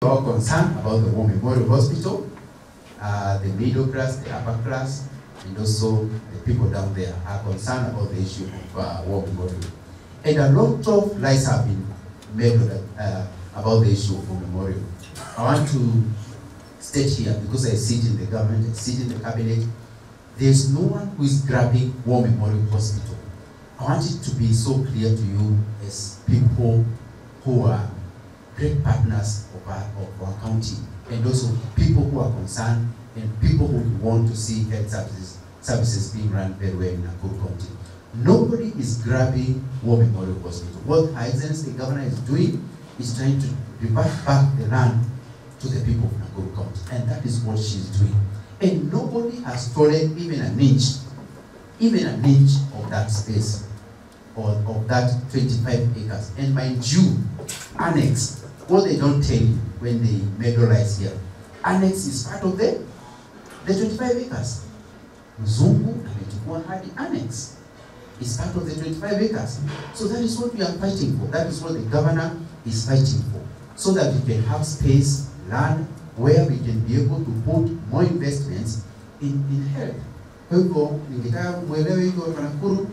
are concerned about the War Memorial Hospital. The middle class, the upper class, and also the people down there are concerned about the issue of War Memorial. And a lot of lies have been made about the issue of War Memorial. I want to state here, because I sit in the government, I sit in the cabinet, there's no one who is grabbing War Memorial Hospital. I want it to be so clear to you as people who are great partners of our county, and also people who are concerned and people who want to see health services being run very well in Nakuru County. Nobody is grabbing War Memorial Hospital. What Her Excellency the Governor is doing is trying to revert back the land to the people of Nakuru County, and that is what she's doing. And nobody has stolen even an inch of that space, or of that 25 acres. And mind you, Annex, what they don't tell you when they medalize here, Annex is part of the 25 acres. Mzungu amechukua hadi Annex is part of the 25 acres. So that is what we are fighting for. That is what the governor is fighting for. So that we can have space, land, where we can be able to put more investments in health. Kwa hivyo, ningetaka mwelewe hivyo kwa Nakuru,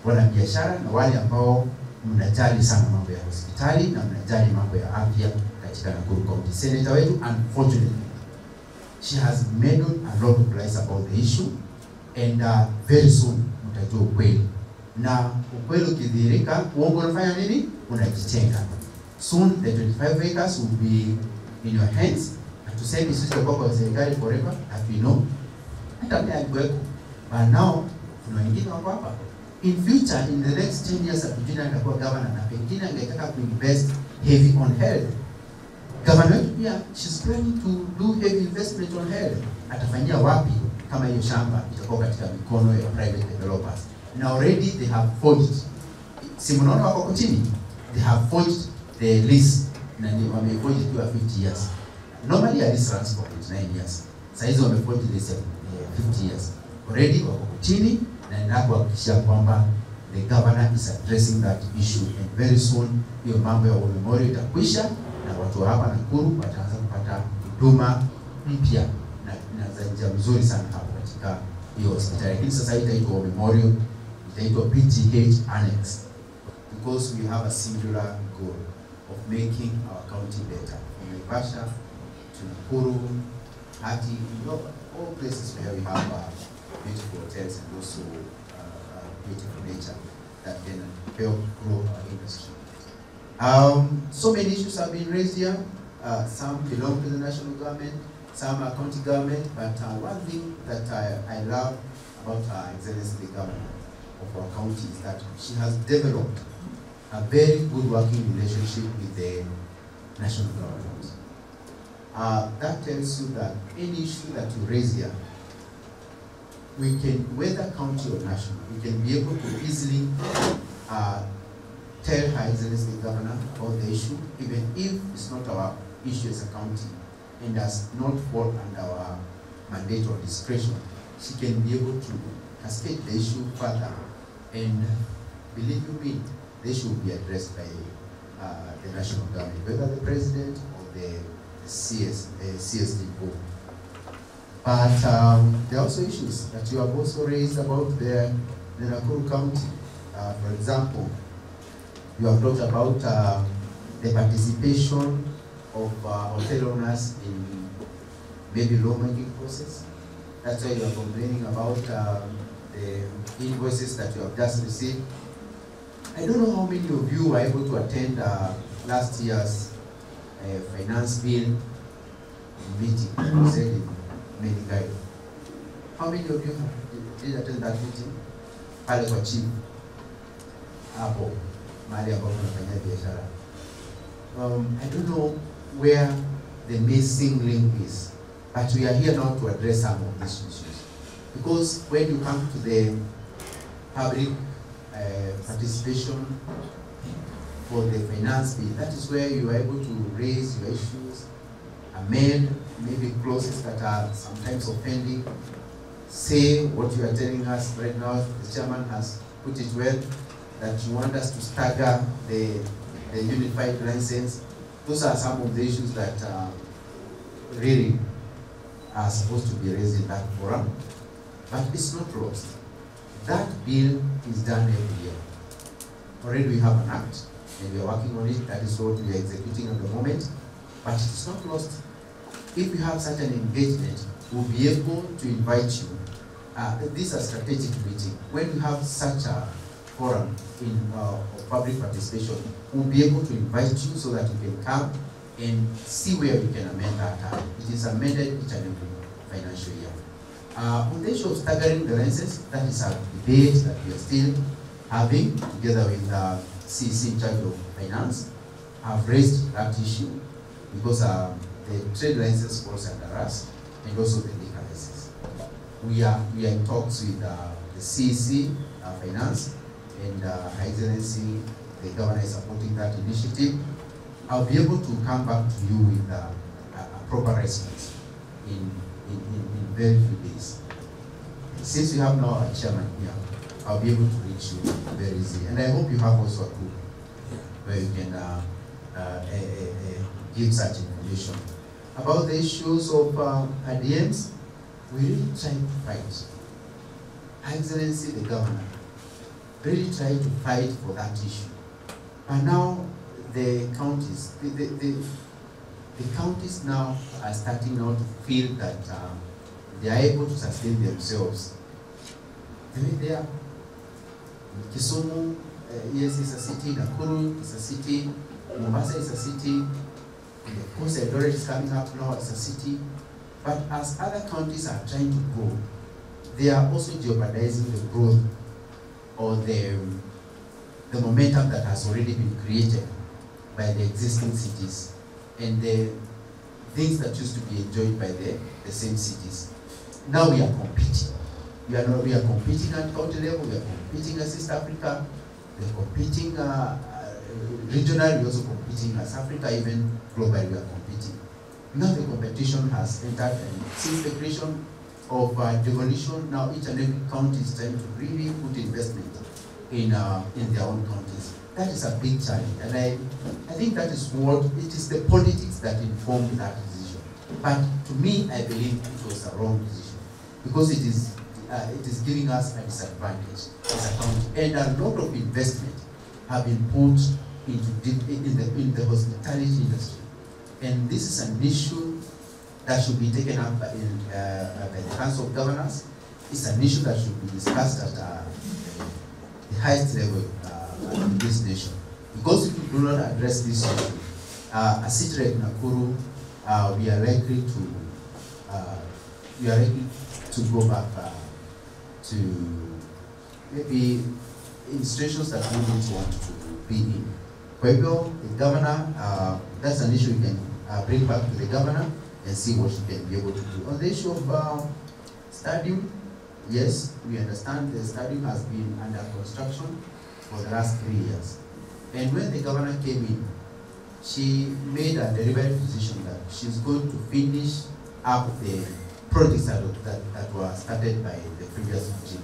wanabiashara na wale ambao mnajali sana mambo ya hospitali na mnajali mambo ya afya katika Nakuru County. Senator wetu, unfortunately, she has made a lot of lies about the issue, and very soon mtajua ukweli. Na ukweli ukidhihirika, uongo unafanya nini? Unajitenga. Soon the 25 acres will be in your hands. Tuseme sisi tutakuwa kwa serikali forever, as we know. Hata mimi alikuweko. But now, kuna wengine wako hapa. In future, in the next 10 years, Tabitha atakuwa governor na pengine angetaka kuinvest heavy on health. Governor wetu pia, she's planning to do heavy investment on health. Atafanyia wapi kama hiyo shamba itakuwa katika mikono ya private developers? And already they have forged. Si mnaona wako chini? They have forged the lease. Na wameforge it for 50 years. Normally a lease runs for 29 years. Saizi wameforge this 50 years. Already wako chini, na ninakuhakikishia kwamba the governor is addressing that issue, and very soon hiyo mambo ya War Memorial itakwisha na watu hapa Nakuru wataanza kupata huduma mpya na za njia mzuri sana hapo katika hiyo hospitali. Lakini sasa itaitwa War Memorial, itaitwa PGH Annex, because we have a singular goal of making our county better. From Naivasha to Nakuru, Hati, all places where we have beautiful hotels and also beautiful nature that can help grow our industry. So many issues have been raised here. Some belong to the national government, some are county government, but one thing that I love about Her Excellency the Governor of our county is that she has developed a very good working relationship with the national government. That tells you that any issue that you raise here, we can, whether county or national, we can be able to easily tell Her Excellency the Governor about the issue, even if it's not our issue as a county and does not fall under our mandate or discretion. She can be able to cascade the issue further, and believe you me, the issue will be addressed by the national government, whether the president or the CSD board. But there are also issues that you have also raised about the Nakuru County. For example, you have talked about the participation of hotel owners in maybe low-making process. That's why you are complaining about the invoices that you have just received. I don't know how many of you were able to attend last year's finance bill meeting, you said in Medicaid. How many of you did attend that meeting? Pale kwa chief, hapo, mahali ambapo tunafanya biashara. I don't know where the missing link is, but we are here now to address some of these issues. Because when you come to the public participation for the finance bill, that is where you are able to raise your issues, amend maybe clauses that are sometimes offending, say what you are telling us right now. The chairman has put it well, that you want us to stagger the unified license. those are some of the issues that really are supposed to be raised in that forum, but it's not lost. That bill is done every year. Already we have an act, and we are working on it. That is what we are executing at the moment, but it's not lost. If we have such an engagement, we'll be able to invite you. This is a strategic meeting. When we have such a forum of public participation, we'll be able to invite you so that you can come and see where we can amend that. It is amended each and every financial year. On the issue of staggering the lenses, that is a debate that we are still having together with the CC in charge of finance. I've raised that issue because the trade license falls under us and also the liquor license. We are in talks with the CC finance, and Her Excellency, the governor is supporting that initiative. I'll be able to come back to you with a proper response in very few days. Since we have now a chairman here, I'll be able to reach you very easily. And I hope you have also a group where you can give such information. About the issues of ADMs, we really try to fight. Her Excellency, the governor, really try to fight for that issue. And now the counties, the counties now are starting now to feel that they are able to sustain themselves. The way they are. Kisumu, yes, is a city. Nakuru is a city. Mombasa is a city. And of course, Eldoret is coming up now as a city. But as other counties are trying to grow, they are also jeopardizing the growth or the momentum that has already been created by the existing cities and the things that used to be enjoyed by the same cities. Now we are competing. We are competing at county level, we are competing as East Africa, we are competing regionally, we are also competing as Africa, even globally we are competing. Now the competition has entered, and since the creation of devolution, now each and every county is trying to really put investment in their own counties. That is a big challenge, and I think that is what, it is the politics that informed that decision. But to me, I believe it was a wrong decision, because it is giving us a disadvantage as a county, and a lot of investment have been put in the hospitality industry. And this is an issue that should be taken up by the Council of Governors. It's an issue that should be discussed at the highest level in this nation. Because if we do not address this issue, a city like Nakuru, we are likely to go back to maybe in situations that we don't want to be in. For example, the governor, that's an issue we can bring back to the governor and see what she can be able to do. On the issue of stadium, yes, we understand the stadium has been under construction for the last 3 years. And when the governor came in, she made a deliberate decision that she's going to finish up the projects that were started by the previous regime.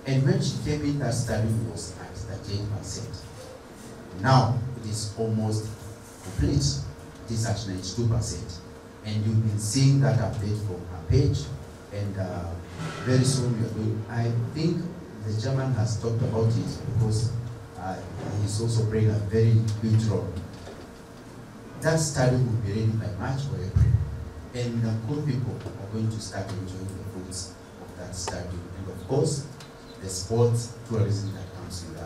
And when she came in, that stadium was at 38%. Now, it is almost complete. It is at 92%. And you've been seeing that update from her page. And very soon we are going, I think the chairman has talked about it because he's also playing a very huge role. That study will be ready by March or April. And the Nakuru people are going to start enjoying the fruits of that study. And of course, the sports tourism that comes with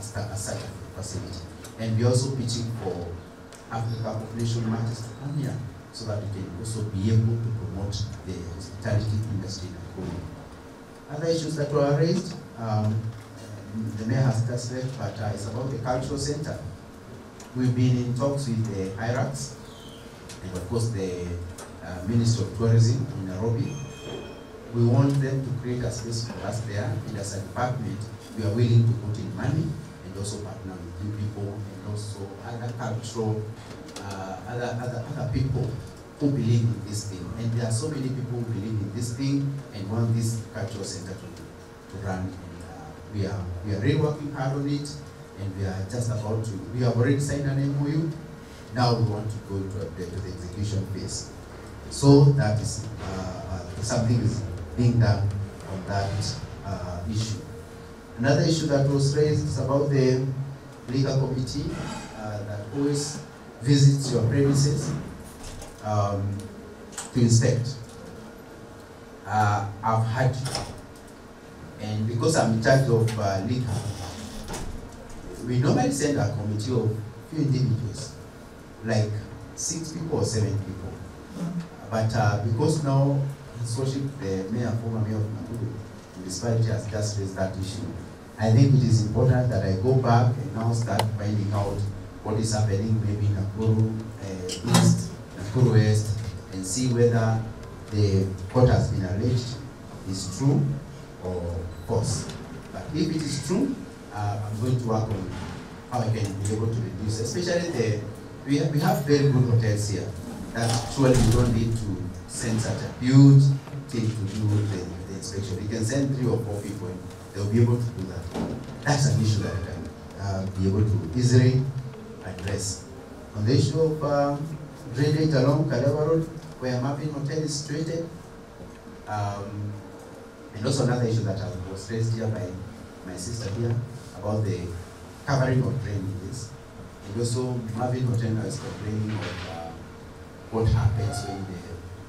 such a facility. And we're also pitching for Africa population matches to come here so that we can also be able to promote the hospitality industry in Nakuru. Other issues that were raised, the mayor has just left, but it's about the cultural center. We've been in talks with the IRACs and of course the Minister of Tourism in Nairobi. We want them to create a space for us there, and as a department, we are willing to put in money and also partner with you people and also other cultural, other people who believe in this thing. And there are so many people who believe in this thing and want this cultural center to run. And we are really working hard on it, and we are just about to, we have already signed an MOU Now we want to go to the execution phase. So that is something is being done on that issue. Another issue that was raised is about the legal committee that always visits your premises to inspect. I've had to. And because I'm in charge of liquor, we normally send a committee of few individuals, like 6 people or 7 people. But because now, especially the mayor, former mayor of Nakuru, the municipality has just raised that issue, I think it is important that I go back and now start finding out what is happening maybe in Nakuru East, Nakuru West, and see whether the what has been alleged is true or false. But if it is true, I'm going to work on how I can be able to reduce, especially we have very good hotels here that surely you don't need to send such a huge team to do the inspection. You can send 3 or 4 people and they'll be able to do that. That's an issue that I can be able to easily address. On the issue of drainage along Kaleva Road, where Marvin Hotel is situated, and also another issue that was raised here by my sister here about the covering of drainages. And also Marvin Hotel is complaining of what happens when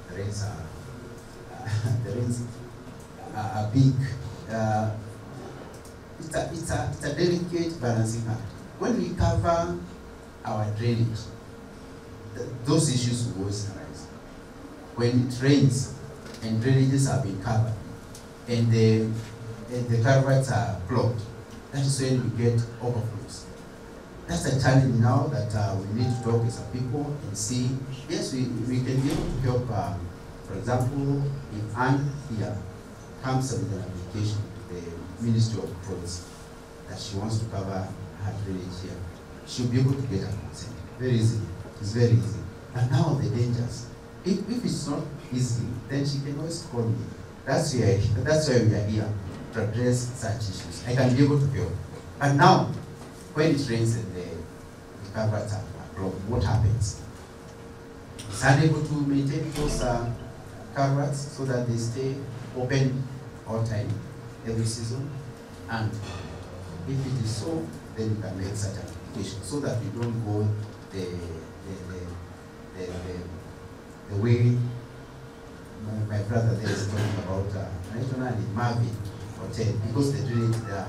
the rains are big. It's a delicate balancing act. When we cover our drainage, those issues will always arise. When it rains and drainages have been covered and the culverts are blocked, that is when we get overflows. That's a challenge now that we need to talk as a people and see, yes, we can be able to help. For example, if Anne here comes with an application to the Ministry of Roads that she wants to cover her drainage here, she'll be able to get a consent. Very easy. It's very easy. And now the dangers. If it's not easy, then she can always call me. That's why we are here, to address such issues. I can be able to help. And now, when it rains and the culverts are blocked, what happens? It's unable to maintain those culverts so that they stay open all time, every season. And if it is so, then we can make such an application so that we don't go the way my brother there is talking about National and Marvin Hotel, because the drainage there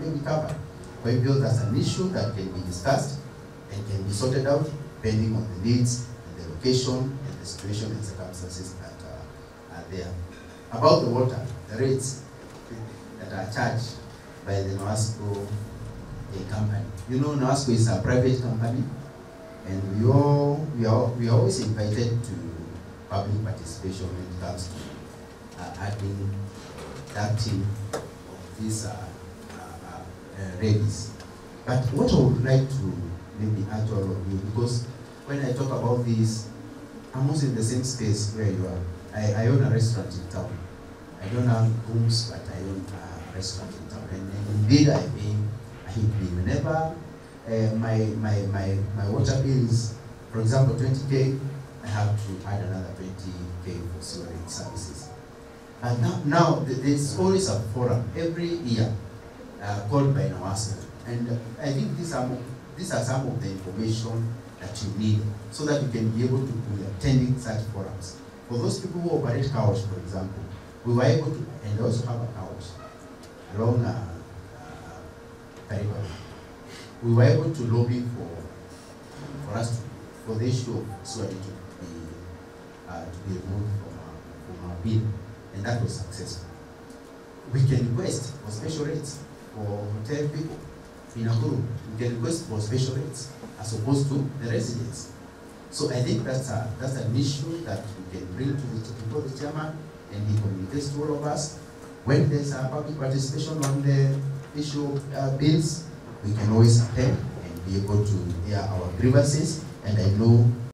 may be covered. But we feel that's an issue that can be discussed and can be sorted out depending on the needs and the location and the situation and circumstances that are there. About the water, the rates that are charged by the NOASCO company. You know, NOASCO is a private company, and we are always invited to public participation when it comes to adding that team of these ladies. But what I would like to maybe add to all of you, because when I talk about this, I'm also in the same space where you are. I own a restaurant in town. I don't have rooms, but I own a restaurant in town. And indeed, I pay a huge bill. Whenever my water bill is, for example, 20K, I have to add another 20K for sewerage services. And now there's always a forum every year called by NOASCO. And I think these are some of the information that you need so that you can be able to be attending such forums. For those people who operate Keroche, for example, we were able to, and also have a Keroche along Kariba. We were able to lobby for the issue of sewage to be removed from our bill, and that was successful. We can request for special rates for hotel people in Nakuru. We can request for special rates as opposed to the residents. So I think that's an issue that we can bring to the chairman, and he communicates to all of us. When there's a public participation on the issue of bills, we can always attend and be able to hear our grievances. And I know